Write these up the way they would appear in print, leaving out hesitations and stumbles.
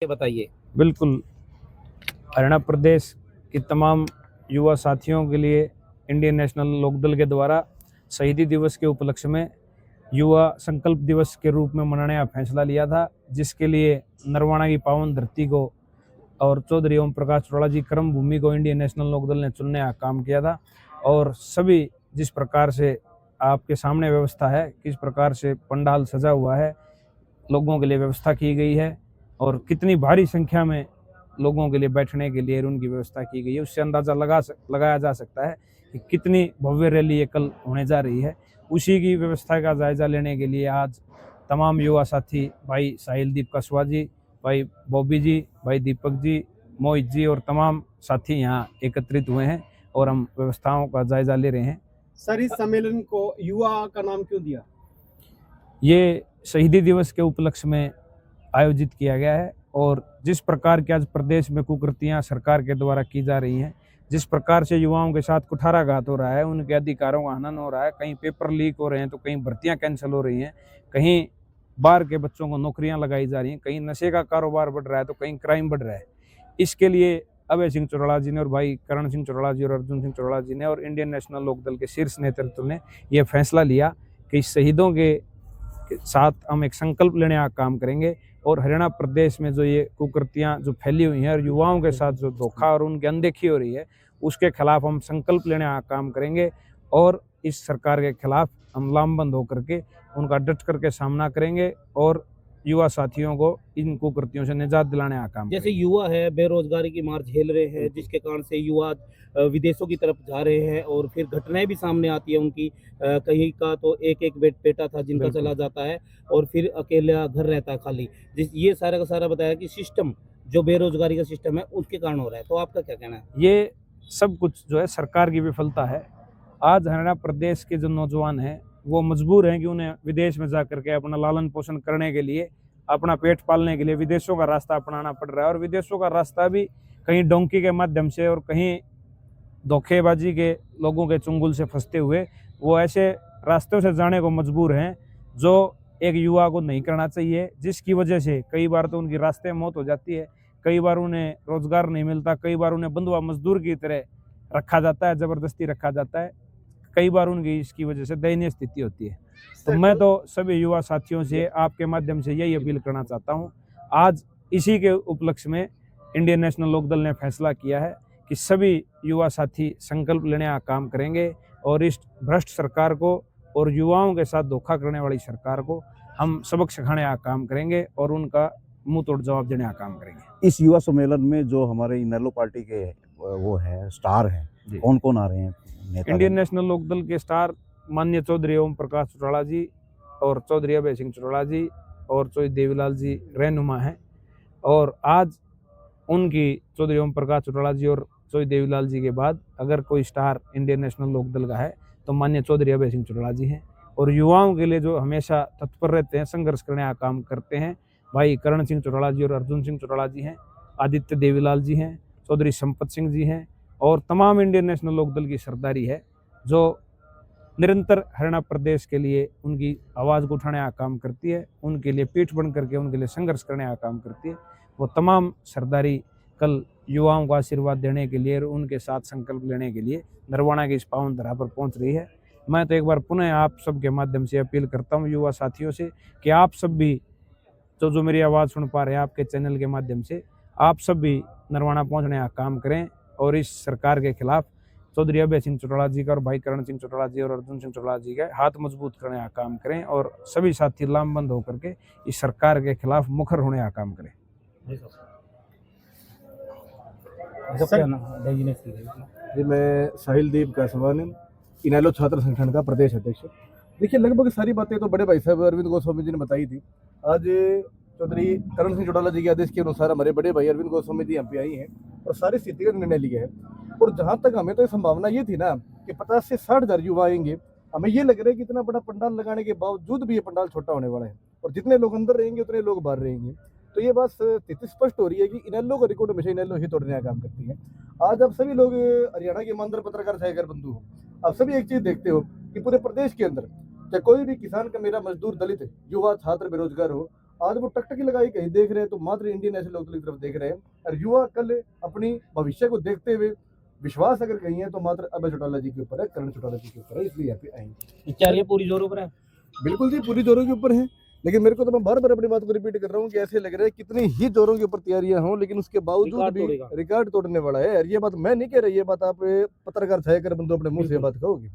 ये बताइए। बिल्कुल। हरियाणा प्रदेश के तमाम युवा साथियों के लिए इंडियन नेशनल लोकदल के द्वारा शहीदी दिवस के उपलक्ष्य में युवा संकल्प दिवस के रूप में मनाने का फैसला लिया था, जिसके लिए नरवाना की पावन धरती को और चौधरी ओम प्रकाश चौटाला जी कर्म भूमि को इंडियन नेशनल लोकदल ने चुनने का काम किया था। और सभी जिस प्रकार से आपके सामने व्यवस्था है, किस प्रकार से पंडाल सजा हुआ है, लोगों के लिए व्यवस्था की गई है और कितनी भारी संख्या में लोगों के लिए बैठने के लिए उनकी व्यवस्था की गई है, उससे अंदाज़ा लगाया जा सकता है कि कितनी भव्य रैली ये कल होने जा रही है। उसी की व्यवस्था का जायज़ा लेने के लिए आज तमाम युवा साथी भाई साहिलदीप कसवा जी, भाई बॉबी जी, भाई दीपक जी, मोहित जी और तमाम साथी यहाँ एकत्रित हुए हैं और हम व्यवस्थाओं का जायज़ा ले रहे हैं। सर, इस सम्मेलन को युवा का नाम क्यों दिया? ये शहीदी दिवस के उपलक्ष्य में आयोजित किया गया है और जिस प्रकार की आज प्रदेश में कुकृतियां सरकार के द्वारा की जा रही हैं, जिस प्रकार से युवाओं के साथ कुठाराघात हो रहा है, उनके अधिकारों का हनन हो रहा है, कहीं पेपर लीक हो रहे हैं तो कहीं भर्तियां कैंसिल हो रही हैं, कहीं बाहर के बच्चों को नौकरियां लगाई जा रही हैं, कहीं नशे का कारोबार बढ़ रहा है तो कहीं क्राइम बढ़ रहा है। इसके लिए अभय सिंह चौटाला जी ने और भाई करण सिंह चौटाला जी और अर्जुन सिंह चौटाला जी ने और इंडियन नेशनल लोकदल के शीर्ष नेतृत्व ने यह फैसला लिया कि शहीदों के साथ हम एक संकल्प लेने का काम करेंगे और हरियाणा प्रदेश में जो ये कुकृतियां जो फैली हुई हैं और युवाओं के साथ जो धोखा और उनकी अनदेखी हो रही है, उसके खिलाफ हम संकल्प लेने का काम करेंगे और इस सरकार के खिलाफ हम लामबंद होकर के उनका डट करके सामना करेंगे और युवा साथियों को इन कुकृतियों से निजात दिलाने का काम जैसे करेंगे। युवा है बेरोजगारी की मार झेल रहे हैं, जिसके कारण से युवा विदेशों की तरफ जा रहे हैं और फिर घटनाएं भी सामने आती है उनकी। कहीं का तो एक बेटा था जिनका बिल्कुल। चला जाता है और फिर अकेला घर रहता है खाली। ये सारा का सारा बताया कि सिस्टम जो बेरोजगारी का सिस्टम है उसके कारण हो रहा है, तो आपका क्या कहना है? ये सब कुछ जो है सरकार की विफलता है। आज हरियाणा प्रदेश के जो नौजवान हैं वो मजबूर हैं कि उन्हें विदेश में जा करके अपना लालन पोषण करने के लिए, अपना पेट पालने के लिए विदेशों का रास्ता अपनाना पड़ रहा है और विदेशों का रास्ता भी कहीं डोंकी के माध्यम से और कहीं धोखेबाजी के लोगों के चुंगल से फंसते हुए वो ऐसे रास्तों से जाने को मजबूर हैं जो एक युवा को नहीं करना चाहिए, जिसकी वजह से कई बार तो उनकी रास्ते में मौत हो जाती है, कई बार उन्हें रोजगार नहीं मिलता, कई बार उन्हें बंधुआ मजदूर की तरह रखा जाता है, ज़बरदस्ती रखा जाता है, कई बार उनकी इसकी वजह से दयनीय स्थिति होती है। तो मैं तो सभी युवा साथियों से आपके माध्यम से यही अपील करना चाहता हूँ। आज इसी के उपलक्ष्य में इंडियन नेशनल लोकदल ने फैसला किया है कि सभी युवा साथी संकल्प लेने का काम करेंगे और इस भ्रष्ट सरकार को और युवाओं के साथ धोखा करने वाली सरकार को हम सबक सिखाने का काम करेंगे और उनका मुंह तोड़ जवाब देने का काम करेंगे। इस युवा सम्मेलन में जो हमारे इनेलो पार्टी के वो है स्टार हैं, कौन कौन आ रहे हैं नेता? इंडियन नेशनल लोकदल के स्टार माननीय चौधरी ओम प्रकाश चौटाला जी और चौधरी अभय सिंह चौटाला जी और चौधरी देवीलाल जी रहनुमा हैं और आज उनकी चौधरी ओम प्रकाश चौटाला जी और चौधरी देवीलाल जी के बाद अगर कोई स्टार इंडियन नेशनल लोकदल का है तो माननीय चौधरी अभय सिंह चौटाला जी हैं और युवाओं के लिए जो हमेशा तत्पर रहते हैं, संघर्ष करने का काम करते हैं, भाई करण सिंह चौटाला जी और अर्जुन सिंह चौटाला जी हैं, आदित्य देवीलाल जी हैं, चौधरी संपत सिंह जी हैं और तमाम इंडियन नेशनल लोकदल की सरदारी है जो निरंतर हरियाणा प्रदेश के लिए उनकी आवाज़ को उठाने का काम करती है, उनके लिए पीठ बन करके उनके लिए संघर्ष करने का काम करती है। वो तमाम सरदारी कल युवाओं को आशीर्वाद देने के लिए और उनके साथ संकल्प लेने के लिए नरवाना की इस पावन धरा पर पहुंच रही है। मैं तो एक बार पुनः आप सबके माध्यम से अपील करता हूं युवा साथियों से कि आप सब भी जो मेरी आवाज़ सुन पा रहे हैं आपके चैनल के माध्यम से, आप सब भी नरवाना पहुंचने का काम करें और इस सरकार के खिलाफ चौधरी अभय सिंह चौटाला जी का और भाई करण सिंह चौटाला जी और अर्जुन सिंह चौटाला जी का हाथ मजबूत करने का काम करें और सभी साथी लामबंद होकर के इस सरकार के खिलाफ मुखर होने का काम करें। जी, मैं साहिलदीप कसवानी, इनेलो छात्र संगठन का प्रदेश अध्यक्ष। देखिए, लगभग सारी बातें तो बड़े भाई साहब अरविंद गोस्वामी जी ने बताई थी। आज चौधरी करण सिंह चौटाला जी के आदेश के अनुसार हमारे बड़े भाई अरविंद गोस्वामी जी यहाँ पे आई हैं और सारी स्थिति का निर्णय लिया है। और जहाँ तक हमें तो संभावना ये थी ना कि 50 से 60 हज़ार युवा आएंगे, हमें ये लग रहा है कि इतना बड़ा पंडाल लगाने के बावजूद भी ये पंडाल छोटा होने वाला है और जितने लोग अंदर रहेंगे उतने लोग बाहर रहेंगे। तो ये बात स्थिति स्पष्ट हो रही है कि इनेलो का रिकॉर्ड हमेशा इनेलो ही तोड़ने का काम करती है। आज आप सभी लोग हरियाणा के ईमानदार पत्रकार सहकार बंधु हो, आप सभी एक चीज देखते हो कि पूरे प्रदेश के अंदर चाहे कोई भी किसान का, मेरा मजदूर, दलित, युवा, छात्र, बेरोजगार हो, आज वो टकटकी लगाई कहीं देख रहे हैं तो मात्र इंडियन नेशनल लोकदल की तरफ देख रहे हैं। और युवा कल अपनी भविष्य को देखते हुए विश्वास अगर कहीं है तो मात्र अभय चौटाला जी के ऊपर है, करण चौटाला जी के ऊपर है, इसलिए यहाँ पे आएंगे। तैयारियां पूरी जोरों पर है। बिल्कुल जी, पूरी जोरों के ऊपर है। लेकिन मेरे को तो मैं बार बार अपनी बात को रिपीट कर रहा हूँ कि ऐसे लग रहा है कितनी ही जोरों के ऊपर तैयारियां हों, लेकिन उसके बावजूद रिकॉर्ड भी तोड़ेगा। रिकॉर्ड तोड़ने वाला है। और ये बात मैं नहीं कह रही, ये बात आप पत्रकार छाया कर बंदो अपने मुंह से ये बात कहोगे।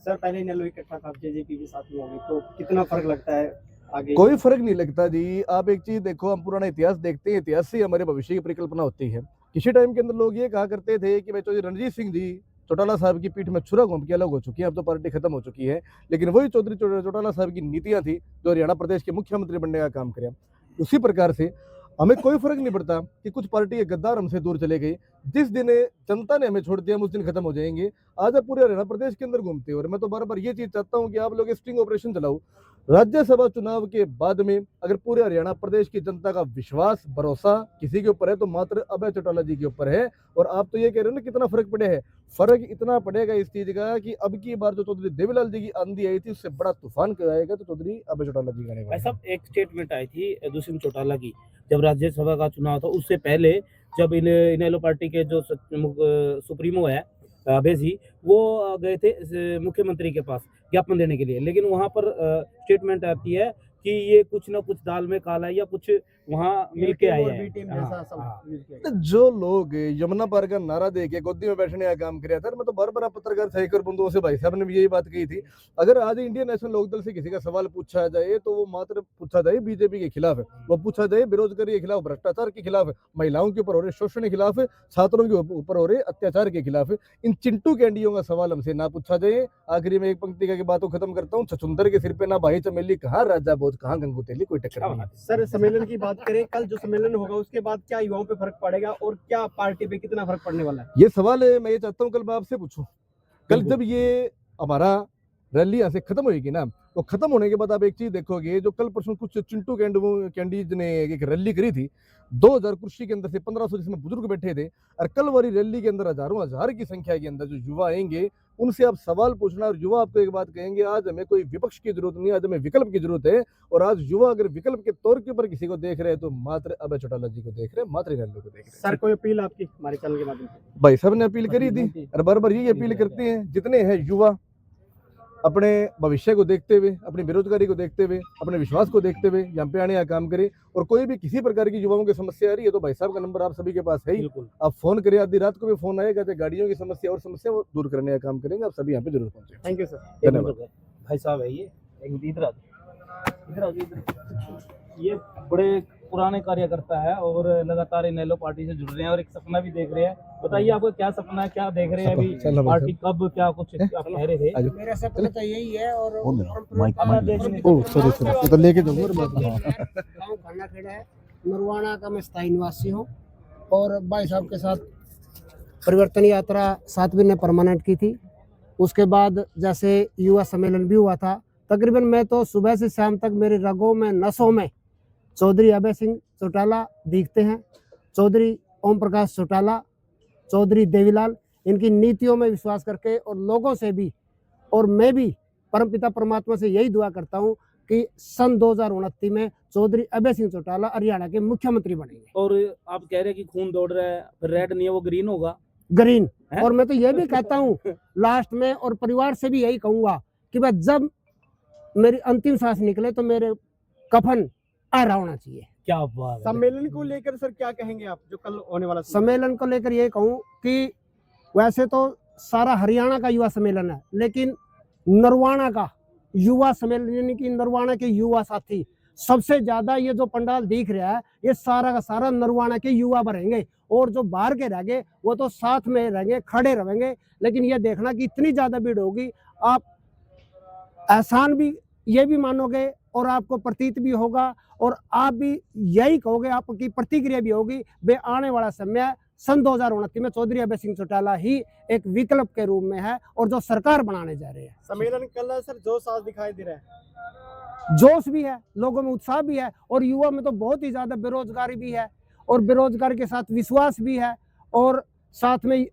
सर पहले इनेलो इकट्ठा था, जेजेपी भी साथ में होगी, तो कितना फर्क लगता है आगे? कोई फर्क नहीं लगता जी। आप एक चीज देखो, हम पुराना इतिहास देखते हैं, इतिहास से हमारे भविष्य की परिकल्पना होती है। किसी टाइम के अंदर लोग ये कहा करते थे कि भाई चौधरी रणजीत सिंह जी चौटाला साहब की पीठ में छुरा घूम के अलग हो चुकी है, अब तो पार्टी खत्म हो चुकी है। लेकिन वही चौधरी चौटाला साहब की नीतियां थी जो हरियाणा प्रदेश के मुख्यमंत्री बनने का काम किया। उसी प्रकार से हमें कोई फर्क नहीं पड़ता कि कुछ पार्टी के गद्दार हमसे दूर चले गए। जिस दिन जनता ने हमें छोड़ दिया हम उस दिन खत्म हो जाएंगे। आज आप पूरे हरियाणा प्रदेश के अंदर घूमते हो और मैं तो बार बार ये चीज चाहता हूँ कि आप लोग स्टिंग ऑपरेशन चलाओ। राज्यसभा चुनाव के बाद में अगर पूरे हरियाणा प्रदेश की जनता का विश्वास भरोसा किसी के ऊपर है तो मात्र अभय चौटाला जी के ऊपर है। और आप तो ये कह रहे हो ना कितना फर्क पड़े है, फर्क इतना पड़ेगा इस चीज का कि अब की बार जो चौधरी देवीलाल जी की आंधी आई थी उससे बड़ा तूफान क्यों आएगा तो चौधरी अभय चौटाला जी आने वाले हैं। ऐसा एक स्टेटमेंट आई थी दुष्यंत चौटाला की जब राज्यसभा का चुनाव था, उससे पहले जब इनेलो पार्टी के जो सुप्रीमो है अभय जी, वो गए थे मुख्यमंत्री के पास ज्ञापन देने के लिए, लेकिन वहां पर स्टेटमेंट आती है कि ये कुछ ना कुछ दाल में काला या कुछ वहां मिलके आए हैं। टीम हाँ, जैसा सब हाँ। मिलके। तो जो लोग यमुना पार का नारा दे के गोदी में बैठने का काम किया था, मैं तो बार बार पत्रकार सहकर बंधुओं से भाई साहब ने भी यही बात कही थी। अगर आज इंडियन नेशनल लोकदल से किसी का सवाल पूछा जाए तो वो मात्र पूछा जाए बीजेपी के खिलाफ है, वो पूछा जाए बेरोजगारी के खिलाफ, भ्रष्टाचार के खिलाफ, महिलाओं के ऊपर हो रहे शोषण के खिलाफ, छात्रों के ऊपर हो रहे अत्याचार के खिलाफ। इन चिंटू कैंडियों का सवाल हमसे ना पूछा जाए। आखिरी में एक पंक्ति का बात को खत्म करता हूँ, छछुंदर के सिर पे ना भाई चमेली, कहाँ राजा भोज कहाँ गंगू तेली, कोई टक्कर नहीं है। सर सम्मेलन की बात करें, कल जो सम्मेलन होगा उसके बाद क्या युवाओं पे फर्क पड़ेगा और क्या पार्टी पे कितना फर्क पड़ने वाला है? ये सवाल है, मैं ये चाहता हूँ कल मैं आपसे पूछूं। कल जब ये हमारा रैली यहाँ से खत्म होगी ना, तो खत्म होने के बाद आप एक चीज देखोगे, जो कल परसों कुछ चिंटू कैंडीज ने एक रैली करी थी 2000 कुर्सी के अंदर से 1500 जिसमें बुजुर्ग बैठे थे, और कल वाली रैली के अंदर हजारों हजार की संख्या के अंदर जो युवा आएंगे उनसे आप सवाल पूछना, और युवा आपको एक बात कहेंगे, आज हमें कोई विपक्ष की जरूरत नहीं है, आज हमें विकल्प की जरूरत है। और आज युवा अगर विकल्प के तौर के ऊपर किसी को देख रहे हैं तो मात्र अभय चौटाला जी को देख रहे हैं, मात्र रैली को देख रहे हैं। सर कोई अपील आपकी हमारे चैनल के माध्यम से? भाई साहब ने अपील करी थी और बार बार यही अपील करते हैं, जितने हैं युवा अपने भविष्य को देखते हुए, अपनी बेरोजगारी को देखते हुए, अपने विश्वास को देखते हुए यहाँ पे आने का काम करें। और कोई भी किसी प्रकार की युवाओं की समस्या आ रही है तो भाई साहब का नंबर आप सभी के पास है ही, बिल्कुल। आप फोन करें, आधी रात को भी फोन आएगा, तो गाड़ियों की समस्या और समस्या वो दूर करने का काम करेंगे। आप सभी यहाँ पे जरूर पहुंचे। Thank you sir. एक धन्यवाद। मिनट भाई साहब है ये, एक मिनट इधर आ जाओ, इधर आ जाओ, इधर। ये बड़े पुराने कार्यकर्ता है और लगातार इनेलो पार्टी से जुड़ रहे हैं और एक सपना भी देख रहे हैं। बताइए आपको क्या सपना है, क्या देख रहे हैं अभी, चलो, पार्टी कब क्या कुछ आप कह रहे थे? आजो। मेरा सपना तो यही है और बोल दो, माइक ले। ओह सॉरी सॉरी, तो लेके जाऊंगा। गाँव खाना खेड़ा है, नरवाना का मैं स्थायी निवासी हूँ और भाई साहब के साथ परिवर्तन यात्रा सातवीं ने परमानेंट की थी। उसके बाद जैसे युवा सम्मेलन भी हुआ था, तकरीबन मैं तो सुबह से शाम तक मेरे रगों में नसों में चौधरी अभय सिंह चौटाला दिखते हैं, चौधरी ओम प्रकाश चौटाला, चौधरी देवीलाल, इनकी नीतियों में विश्वास करके और लोगों से भी, और मैं भी परमपिता परमात्मा से यही दुआ करता हूँ कि सन 2029 में चौधरी अभय सिंह चौटाला हरियाणा के मुख्यमंत्री बनेंगे। और आप कह रहे हैं कि खून दौड़ रहा है, रेड नहीं है वो ग्रीन होगा, ग्रीन है? और मैं तो ये भी कहता हूँ लास्ट में, और परिवार से भी यही कहूंगा कि भाई जब मेरी अंतिम सांस निकले तो मेरे कफन आ होना चाहिए। क्या बात है। सम्मेलन को लेकर सर क्या कहेंगे आप, जो कल होने वाला सम्मेलन को लेकर ये कहूँ कि वैसे तो सारा हरियाणा का युवा सम्मेलन है, लेकिन नरवाना का युवा सम्मेलन यानी कि नरवाना के युवा साथी सबसे ज्यादा, ये जो पंडाल दिख रहा है ये सारा का सारा नरवाना के युवा भरेंगे, और जो बाहर के रहेंगे वो तो साथ में रहेंगे, खड़े रहेंगे। लेकिन ये देखना कि इतनी ज्यादा भीड़ होगी, आप एहसान भी ये भी मानोगे और आपको प्रतीत भी होगा और आप भी यही कहोगे, आपकी प्रतिक्रिया भी होगी, वे आने वाला समय सन 2029 में चौधरी अभय सिंह चौटाला ही एक विकल्प के रूप में है और जो सरकार बनाने जा रहे हैं। सम्मेलन कल सर जोश आज दिखाई दे रहा है, जोश भी है, लोगों में उत्साह भी है, और युवा में तो बहुत ही ज्यादा बेरोजगारी भी है, और बेरोजगारी के साथ विश्वास भी है, और साथ में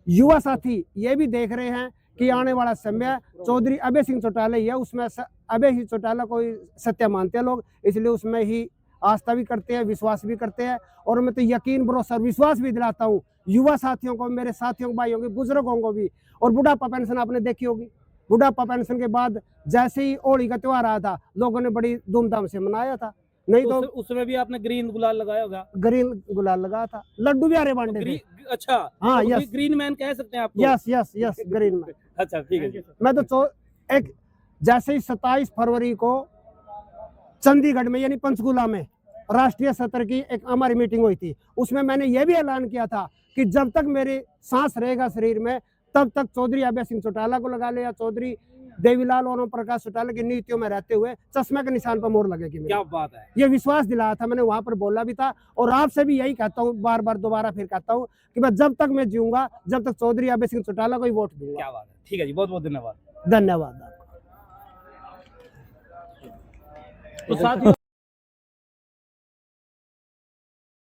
युवा साथी ये भी देख रहे हैं कि आने वाला समय चौधरी अभय सिंह चौटाला ही है। उसमें अभय सिंह चौटाला को सत्य मानते हैं लोग, इसलिए उसमें ही आस्था भी करते हैं, विश्वास भी करते हैं। और मैं तो यकीन, भरोसा और विश्वास भी दिलाता हूँ युवा साथियों को, मेरे साथियों भाइयों को, बुजुर्गों को भी। और बुढ़ापा पेंशन आपने देखी होगी, बुढ़ापा पेंशन के बाद जैसे ही होली का त्योहार आया था, लोगों ने बड़ी धूमधाम से मनाया था। नहीं तो उस समय भी आपने ग्रीन गुलाल लगाया होगा। ग्रीन गुलाल लगा था, लड्डू भी आ रहे बांटे थे। अच्छा, हाँ, तो यस ग्रीन मैन कह सकते हैं आपको। यस यस यस ग्रीन में। अच्छा, ठीक है जी। मैं तो एक जैसे ही 27 फरवरी को चंडीगढ़ में यानी पंचकुला में राष्ट्रीय सत्र की एक हमारी मीटिंग हुई थी, उसमें मैंने यह भी ऐलान किया था कि जब तक मेरी सांस रहेगा शरीर में, तब तक चौधरी अभय सिंह चौटाला को लगा ले या चौधरी देवीलाल और ओम प्रकाश चौटाला की नीतियों में रहते हुए चश्मे के निशान पर मोहर लगेगी। क्या बात है। ये विश्वास दिलाया था मैंने, वहां पर बोला भी था। और आपसे भी यही कहता हूँ, बार बार दोबारा फिर कहता हूँ कि मैं जब तक मैं जीऊंगा, जब तक चौधरी अभय सिंह चौटाला को ही वोट दूंगा। क्या बात है, ठीक है जी, बहुत बहुत धन्यवाद। धन्यवाद। तो साथियों